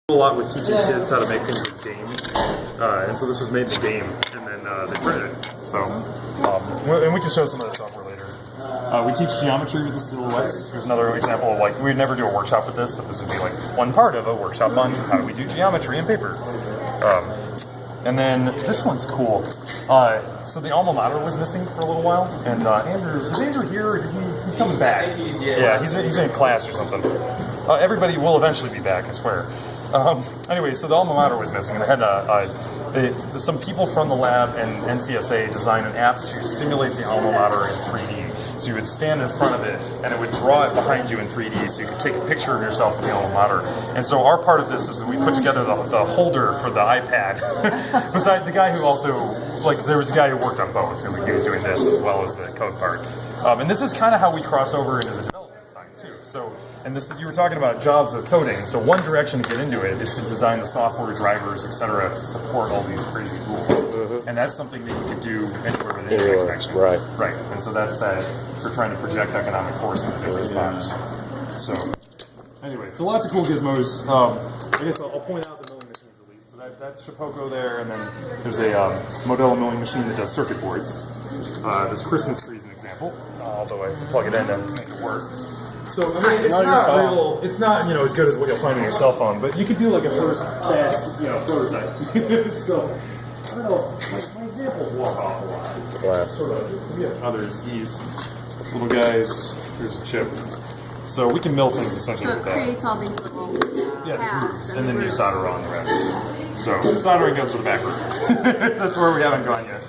A lot with teaching kids how to make things like games, and so this was made in the game, and then they printed it. So, and we can show some of the software later. We teach geometry with the silhouettes. Here's another example of like we'd never do a workshop with this, but this would be like one part of a workshop on how do we do geometry in paper. And then this one's cool. So the alma mater was missing for a little while, and Andrew, is Andrew here? Or he's coming back. Yeah, he's in class or something. Everybody will eventually be back, I swear. Anyway, so the alma mater was missing, and they had some people from the lab and NCSA designed an app to simulate the alma mater in 3D. So you would stand in front of it, and it would draw it behind you in 3D, so you could take a picture of yourself in the alma mater. And so our part of this is that we put together the holder for the iPad. Besides the guy who also, like, there was a guy who worked on both, and he was doing this as well as the code part. And this is kind of how we cross over into the development side too. So, and this, you were talking about jobs with coding. So one direction to get into it is to design the software, drivers, etc., to support all these crazy tools. Mm-hmm. And that's something that you could do anywhere with internet connection. Right. Right. And so that's that for trying to project economic force into different spots. So, anyway, so lots of cool gizmos. I guess I'll point out the milling machines at least. So that's Shapoko there, and then there's a Modelo milling machine that does circuit boards. This Christmas tree is an example, although I have to plug it in to make it work. So I mean, it's not as good as what you'll find on your cell phone, but you could do like a first pass prototype. So I don't know, my examples walk off a lot. Glass. Sort of. We have others. These little guys. Here's a chip. So we can mill things essentially So with it that. creates all these little Yeah, the paths grooves, and then you grooves. solder on the rest. So soldering goes to the back room. That's where we haven't gone yet.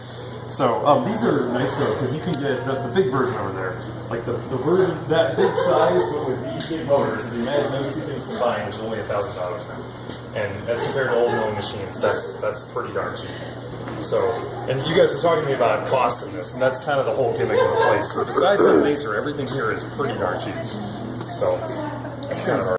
So these are nice though, because you can get the big version over there. Like the version, that big size, but with these big motors, if you imagine those two things combined, is only $1,000 now. And as compared to old milling machines, that's pretty darn cheap. So, and you guys were talking to me about costs in this, and that's kind of the whole gimmick of the place. Besides the laser, everything here is pretty darn cheap. So, it's kind of hard.